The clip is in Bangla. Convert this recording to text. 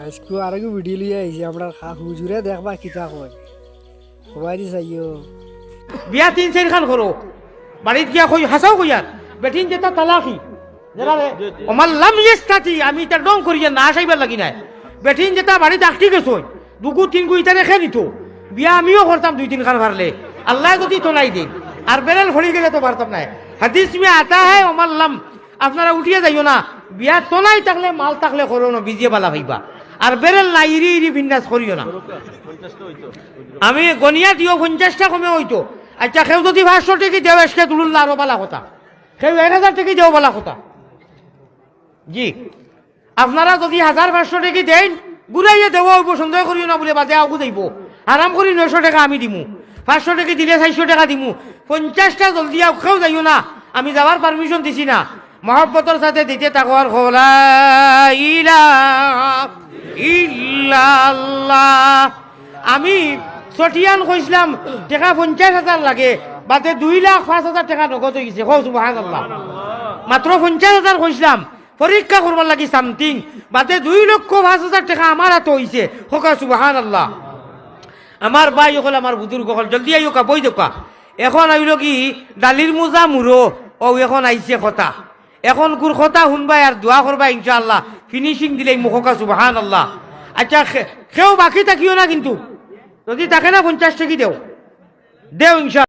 আজকে আর কি ভিডিও লিয়ে আইছি আমরা হুজুরে দেখবা কিতা কয় সবাই দি চাইও বিয়া 3-4 খান করো বাড়িত গিয়া কই হাসাও কইয়ার বেটিন যেটা তালাকি যারা ওমাল লাম ইস্তাতি আমি তা ডং করিয়া না আসাইবার লাগি নাই বেটিন যেটা বাড়ি ডাকটি গেছই দুগু তিনগু ইটা রেখে দিত বিয়া আমিও করতাম 2-3 খান পারলে আল্লাহ যদি তোলাই দিন আর বেরেল ফড়ি গেলে তো পারতাম না হাদিস মে আতা হ্যায় ওমাল লাম আপনারা উঠিয়ে যাইও না বিয়া তোলাই থাকলে মাল থাকলে করো না বিজিয়ে বালা ভাইবা আর বেরেল না ইরি ইরি বিন্যাস করিও না আমি গনিয়া দিও 50টা কমে হইতো আচ্ছা কেউ যদি 500 টাকা দেও এসকে তুলুন আরো বালা কথা কেউ 1000 টাকা দেও বালা কথা জি আপনারা যদি 1500 টাকা দেন ঘুরাইয়া দেবো সন্দেহ করিও না বলে বাদে আগু যাইব আরাম করি 900 টাকা আমি দিমু 500 টাকা দিলে 400 টাকা দিমু 50টা জলদি কেউ যাইও না আমি যাওয়ার পারমিশন দিছি না মহব্বতের সাথে দিতে থাকো আর খোলা ইলাহা ইল্লাল্লাহ আমি ছটিয়ান কইছিলাম টাকা 50,000 লাগে বাদে 2,05,000 টাকা নগদ হয়ে গেছে সুবহানাল্লাহ মাত্র 50,000 কইছিলাম পরীক্ষা করবার লাগি সামথিং বাদে 2,05,000 টাকা আমার হাতে হইছে হোক সুবহানাল্লাহ আমার ভাই হল আমার বুজুর্গ হল জলদি আইও কা বই দেখা এখন আইল কি ডালির মোজা মুরো ও এখন আইছে কথা এখন কুর কথা শুনবাই আর দোয়া করবা ইনশাআল্লাহ ফিনিশিং দিলেই মুখকা সুবহানাল্লাহ আচ্ছা কেউ বাকি থাকিও না কিন্তু যদি থাকে না 50 টাকা দেও ইনশাআল্লাহ।